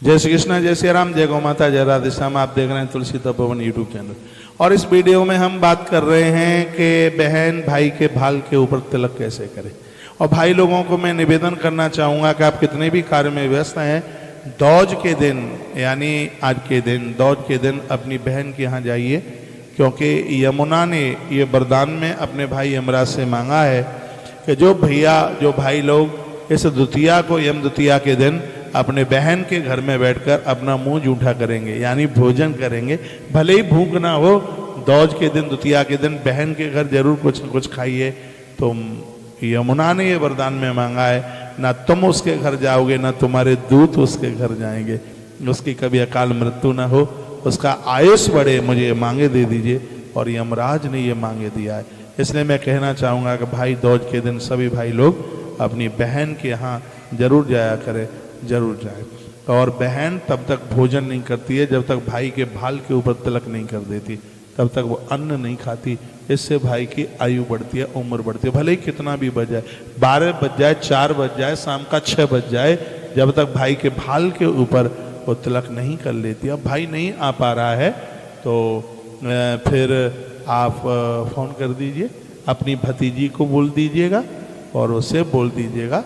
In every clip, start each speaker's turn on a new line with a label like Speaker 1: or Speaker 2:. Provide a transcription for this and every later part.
Speaker 1: जय श्री कृष्णा, जय श्री राम, जय गौ माता, जय राधे श्याम। आप देख रहे हैं तुलसी तपोवन यूट्यूब चैनल और इस वीडियो में हम बात कर रहे हैं कि बहन भाई के भाल के ऊपर तिलक कैसे करे। और भाई लोगों को मैं निवेदन करना चाहूँगा कि आप कितने भी कार्य में व्यस्त हैं, दौज के दिन यानी आज के दिन दौज के दिन अपनी बहन के यहाँ जाइए, क्योंकि यमुना ने ये वरदान में अपने भाई यमराज से मांगा है कि जो भाई लोग इस द्वितीया को यम द्वितीया के दिन अपने बहन के घर में बैठकर अपना मुंह जूठा करेंगे यानी भोजन करेंगे, भले ही भूख ना हो, दौज के दिन द्वितीया के दिन बहन के घर जरूर कुछ न कुछ खाइए। तो यमुना ने ये वरदान में मांगा है, ना तुम उसके घर जाओगे ना तुम्हारे दूत उसके घर जाएंगे, उसकी कभी अकाल मृत्यु ना हो, उसका आयुष बढ़े, मुझे मांगे दे दीजिए। और यमराज ने ये मांगे दिया है। इसलिए मैं कहना चाहूँगा कि भाई दौज के दिन सभी भाई लोग अपनी बहन के यहाँ जरूर जाया करें, जरूर जाए। और बहन तब तक भोजन नहीं करती है जब तक भाई के भाल के ऊपर तिलक नहीं कर देती, तब तक वो अन्न नहीं खाती। इससे भाई की आयु बढ़ती है, उम्र बढ़ती है, भले ही कितना भी बज जाए, 12 बज जाए, 4 बज जाए, शाम का 6 बज जाए, जब तक भाई के भाल के ऊपर वो तिलक नहीं कर लेती। अब भाई नहीं आ पा रहा है तो फिर आप फोन कर दीजिए, अपनी भतीजी को बोल दीजिएगा और उसे बोल दीजिएगा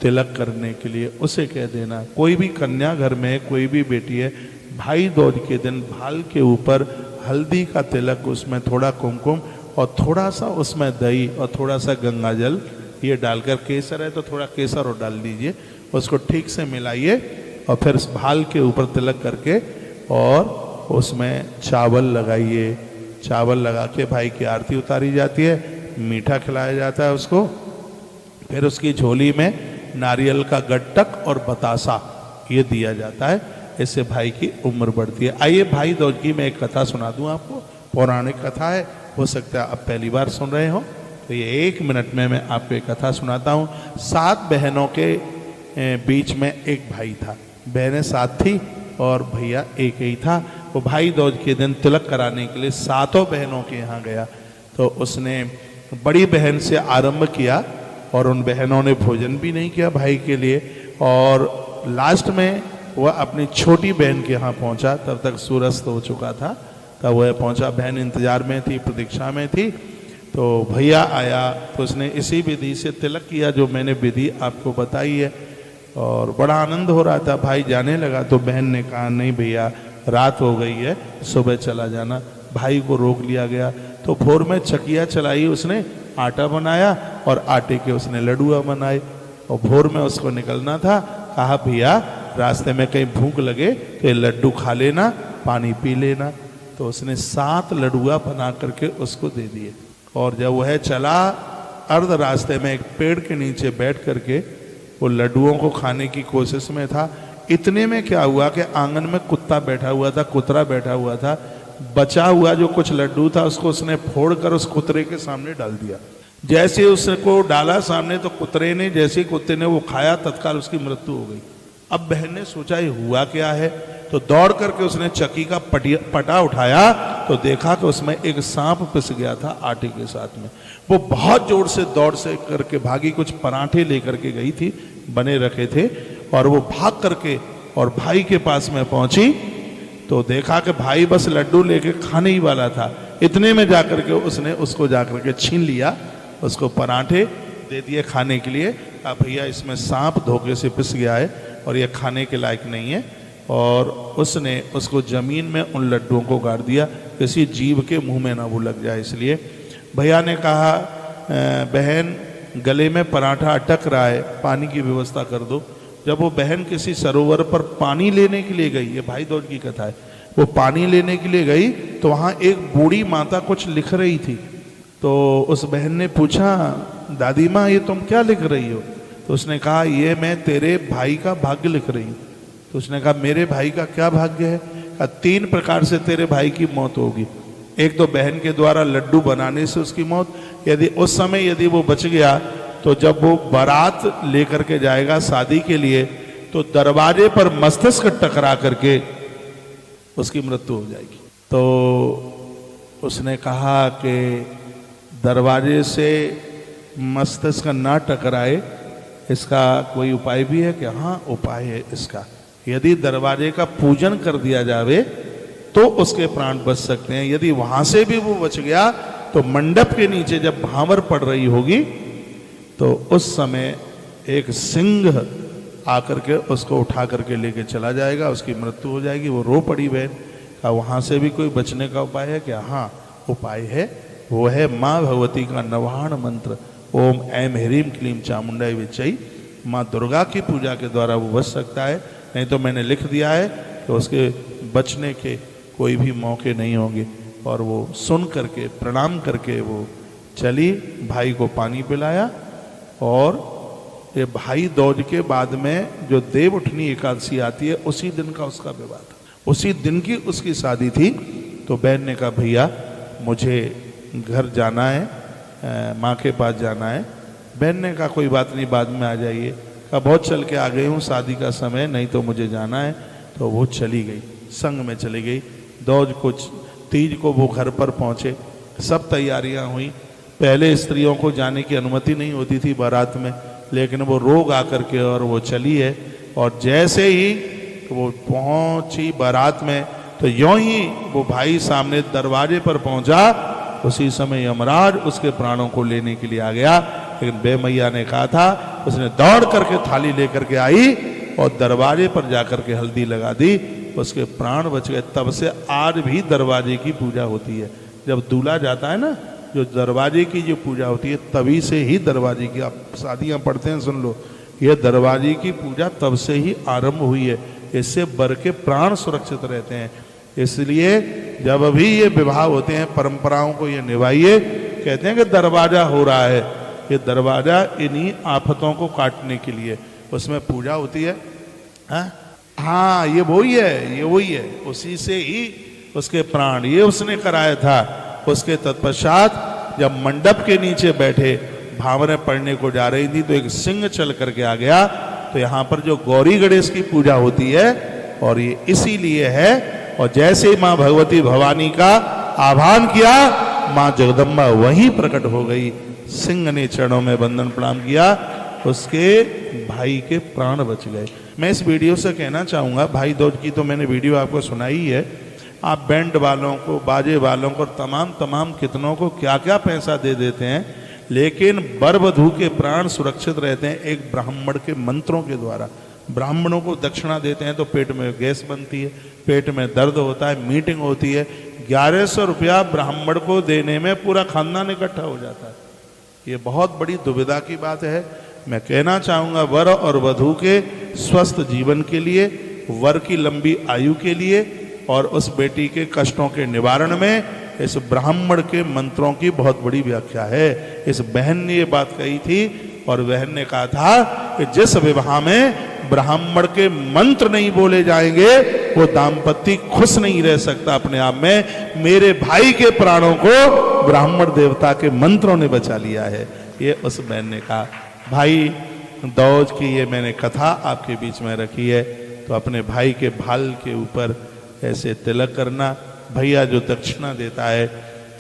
Speaker 1: तिलक करने के लिए। उसे कह देना, कोई भी कन्या घर में है, कोई भी बेटी है, भाई दौज के दिन भाल के ऊपर हल्दी का तिलक, उसमें थोड़ा कुमकुम और थोड़ा सा उसमें दही और थोड़ा सा गंगा जल ये डालकर, केसर है तो थोड़ा केसर और डाल दीजिए, उसको ठीक से मिलाइए और फिर भाल के ऊपर तिलक करके और उसमें चावल लगाइए। चावल लगा के भाई की आरती उतारी जाती है, मीठा खिलाया जाता है उसको, फिर उसकी झोली में नारियल का गट्टक और बतासा ये दिया जाता है। इससे भाई की उम्र बढ़ती है। आइए भाई दौज की मैं एक कथा सुना दूं आपको, पौराणिक कथा है, हो सकता है आप पहली बार सुन रहे हो, तो ये 1 मिनट में मैं आपको एक कथा सुनाता हूँ। 7 बहनों के बीच में एक भाई था, बहनें 7 थी और भैया एक ही था। वो भाई दौज के दिन तिलक कराने के लिए 7 बहनों के यहाँ गया, तो उसने बड़ी बहन से आरंभ किया और उन बहनों ने भोजन भी नहीं किया भाई के लिए, और लास्ट में वह अपनी छोटी बहन के यहाँ पहुँचा। तब तक सूरज हो चुका था, तब वह पहुँचा, बहन इंतजार में थी, प्रतीक्षा में थी। तो भैया आया तो उसने इसी विधि से तिलक किया जो मैंने विधि आपको बताई है, और बड़ा आनंद हो रहा था। भाई जाने लगा तो बहन ने कहा, नहीं भैया रात हो गई है, सुबह चला जाना। भाई को रोक लिया गया तो भोर में चकिया चलाई, उसने आटा बनाया और आटे के उसने लड्डुआ बनाए, और भोर में उसको निकलना था। कहा भैया रास्ते में कहीं भूख लगे तो ये लड्डू खा लेना, पानी पी लेना। तो उसने 7 लड्डुआ बना करके उसको दे दिए, और जब वह चला अर्ध रास्ते में एक पेड़ के नीचे बैठ करके वो लड्डुओं को खाने की कोशिश में था। इतने में क्या हुआ कि आंगन में कुत्ता बैठा हुआ था, कुतरा बैठा हुआ था। बचा हुआ जो कुछ लड्डू था उसको उसने फोड़कर उस कुतरे के सामने डाल दिया। जैसे उसको डाला सामने तो कुतरे ने, जैसे कुत्ते ने वो खाया, तत्काल उसकी मृत्यु हो गई। अब बहन ने सोचा ये हुआ क्या है, तो दौड़ करके उसने चक्की का पटा उठाया तो देखा कि उसमें एक सांप पिस गया था आटे के साथ में। वो बहुत जोर से दौड़ से करके भागी, कुछ पराठे लेकर के गई थी, बने रखे थे, और वो भाग करके और भाई के पास में पहुंची तो देखा कि भाई बस लड्डू लेके खाने ही वाला था। इतने में जाकर के उसने उसको जाकर के छीन लिया, उसको पराठे दे दिए खाने के लिए। कहा भैया इसमें सांप धोखे से पिस गया है और ये खाने के लायक नहीं है, और उसने उसको जमीन में उन लड्डुओं को गाड़ दिया, किसी जीव के मुंह में ना वो लग जाए इसलिए। भैया ने कहा बहन गले में पराठा अटक रहा है, पानी की व्यवस्था कर दो। जब वो बहन किसी सरोवर पर पानी लेने के लिए गई, ये भाई दौज की कथा है, वो पानी लेने के लिए गई तो वहाँ एक बूढ़ी माता कुछ लिख रही थी। तो उस बहन ने पूछा, दादी माँ ये तुम क्या लिख रही हो? तो उसने कहा ये मैं तेरे भाई का भाग्य लिख रही हूँ। तो उसने कहा मेरे भाई का क्या भाग्य है? कहा 3 प्रकार से तेरे भाई की मौत होगी। एक तो बहन के द्वारा लड्डू बनाने से उसकी मौत, यदि उस समय यदि वो बच गया तो जब वो बारात लेकर के जाएगा शादी के लिए तो दरवाजे पर मस्तिष्क टकरा करके उसकी मृत्यु हो जाएगी। तो उसने कहा कि दरवाजे से मस्तिष्क ना टकराए, इसका कोई उपाय भी है? कि हाँ उपाय है इसका। यदि दरवाजे का पूजन कर दिया जावे तो उसके प्राण बच सकते हैं। यदि वहां से भी वो बच गया तो मंडप के नीचे जब भांवर पड़ रही होगी तो उस समय एक सिंह आकर के उसको उठा करके लेके चला जाएगा, उसकी मृत्यु हो जाएगी। वो रो पड़ी बहन का वहां से भी कोई बचने का उपाय है क्या? हाँ, उपाय है। वो है माँ भगवती का नवाहन मंत्र, ओम ऐम ह्रीम क्लीम चामुंडाई विचई। माँ दुर्गा की पूजा के द्वारा वो बच सकता है, नहीं तो मैंने लिख दिया है कि उसके बचने के कोई भी मौके नहीं होंगे। और वो सुन करके प्रणाम करके वो चली, भाई को पानी पिलाया। और ये भाई दौज के बाद में जो देव उठनी एकादशी आती है उसी दिन का उसका विवाह था, उसी दिन की उसकी शादी थी। तो बहन ने कहा भैया मुझे घर जाना है, माँ के पास जाना है। बहन ने कहा कोई बात नहीं, बाद में आ जाइए। कहा बहुत चल के आ गई हूँ, शादी का समय नहीं तो मुझे जाना है। तो वो चली गई, संग में चली गई। दौज को तीज को वो घर पर पहुँचे, सब तैयारियाँ हुई। पहले स्त्रियों को जाने की अनुमति नहीं होती थी बारात में, लेकिन वो रोग आकर के और वो चली है। और जैसे ही वो पहुंची बारात में तो यों ही वो भाई सामने दरवाजे पर पहुंचा, उसी समय यमराज उसके प्राणों को लेने के लिए आ गया। लेकिन बेमैया ने कहा था, उसने दौड़ करके थाली लेकर के आई और दरवाजे पर जाकर के हल्दी लगा दी, उसके प्राण बच गए। तब से आज भी दरवाजे की पूजा होती है। जब दूल्हा जाता है ना, जो दरवाजे की जो पूजा होती है, तभी से ही दरवाजे की, आप शादियां पढ़ते हैं सुन लो, ये दरवाजे की पूजा तब से ही आरंभ हुई है। इससे बर के प्राण सुरक्षित रहते हैं। इसलिए जब भी ये विवाह होते हैं परंपराओं को ये निभाइए। कहते हैं कि दरवाजा हो रहा है, ये दरवाजा इन्हीं आफतों को काटने के लिए उसमें पूजा होती है। हाँ ये वही है, ये वही है, उसी से ही उसके प्राण, ये उसने कराया था। उसके तत्पश्चात जब मंडप के नीचे बैठे भावरें पढ़ने को जा रही थी तो एक सिंह चल करके आ गया। तो यहाँ पर जो गौरी गणेश की पूजा होती है और ये इसीलिए है। और जैसे ही माँ भगवती भवानी का आह्वान किया, माँ जगदम्बा वहीं प्रकट हो गई। सिंह ने चरणों में वंदन प्रणाम किया, उसके भाई के प्राण बच गए। मैं इस वीडियो से कहना चाहूँगा, भाई दूज की तो मैंने वीडियो आपको सुनाई है, आप बैंड वालों को, बाजे वालों को, तमाम कितनों को क्या क्या पैसा दे देते हैं, लेकिन वर वधू के प्राण सुरक्षित रहते हैं एक ब्राह्मण के मंत्रों के द्वारा। ब्राह्मणों को दक्षिणा देते हैं तो पेट में गैस बनती है, पेट में दर्द होता है, मीटिंग होती है। 1100 रुपया ब्राह्मण को देने में पूरा खानदान इकट्ठा हो जाता है। ये बहुत बड़ी दुविधा की बात है। मैं कहना चाहूँगा वर और वधू के स्वस्थ जीवन के लिए, वर की लंबी आयु के लिए और उस बेटी के कष्टों के निवारण में इस ब्राह्मण के मंत्रों की बहुत बड़ी व्याख्या है। इस बहन ने ये बात कही थी और बहन ने कहा था कि जिस विवाह में ब्राह्मण के मंत्र नहीं बोले जाएंगे वो दाम्पत्य खुश नहीं रह सकता अपने आप में। मेरे भाई के प्राणों को ब्राह्मण देवता के मंत्रों ने बचा लिया है, ये उस बहन ने कहा। भाई दौज की ये मैंने कथा आपके बीच में रखी है। तो अपने भाई के भाल के ऊपर ऐसे तिलक करना। भैया जो दक्षिणा देता है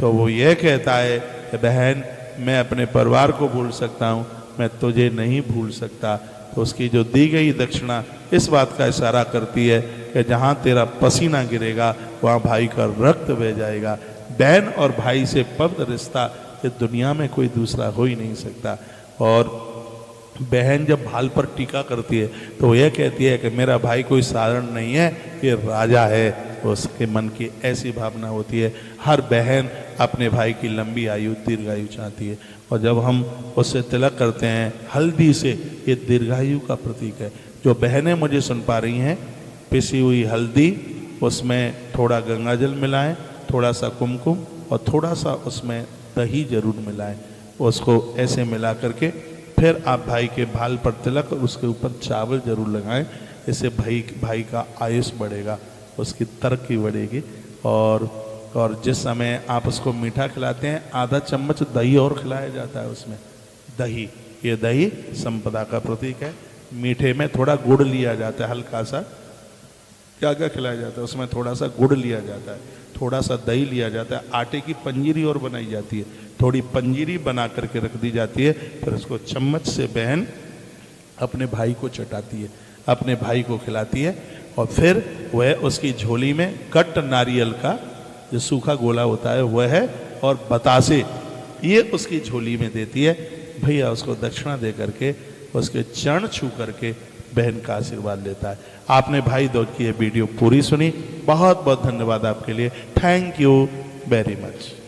Speaker 1: तो वो ये कहता है कि बहन मैं अपने परिवार को भूल सकता हूँ, मैं तुझे नहीं भूल सकता। तो उसकी जो दी गई दक्षिणा इस बात का इशारा करती है कि जहाँ तेरा पसीना गिरेगा वहाँ भाई का रक्त बह जाएगा। बहन और भाई से पवित्र रिश्ता इस दुनिया में कोई दूसरा हो ही नहीं सकता। और बहन जब भाल पर टीका करती है तो वो यह कहती है कि मेरा भाई कोई साधारण नहीं है, ये राजा है। तो उसके मन की ऐसी भावना होती है। हर बहन अपने भाई की लंबी आयु, दीर्घायु चाहती है। और जब हम उससे तिलक करते हैं हल्दी से, ये दीर्घायु का प्रतीक है। जो बहनें मुझे सुन पा रही हैं, पिसी हुई हल्दी, उसमें थोड़ा गंगा जल मिलाएं, थोड़ा सा कुमकुम और थोड़ा सा उसमें दही जरूर मिलाएं। उसको ऐसे मिला करके फिर आप भाई के भाल पर तिलक और उसके ऊपर चावल जरूर लगाएं। इससे भाई का आयुष बढ़ेगा, उसकी तरक्की बढ़ेगी। और जिस समय आप उसको मीठा खिलाते हैं, आधा चम्मच दही और खिलाया जाता है उसमें। दही, ये दही संपदा का प्रतीक है। मीठे में थोड़ा गुड़ लिया जाता है, हल्का सा। क्या क्या खिलाया जाता है उसमें? थोड़ा सा गुड़ लिया जाता है, थोड़ा सा दही लिया जाता है, आटे की पंजीरी और बनाई जाती है, थोड़ी पंजीरी बना करके रख दी जाती है। फिर उसको चम्मच से बहन अपने भाई को चटाती है। अपने भाई को खिलाती है और फिर वह उसकी झोली में कट नारियल का जो सूखा गोला होता है वह है और बतासे ये उसकी झोली में देती है। भैया उसको दक्षिणा दे करके उसके चरण छू करके बहन का आशीर्वाद लेता है। आपने भाई दौड़ की ये वीडियो पूरी सुनी, बहुत बहुत धन्यवाद आपके लिए। Thank you very much.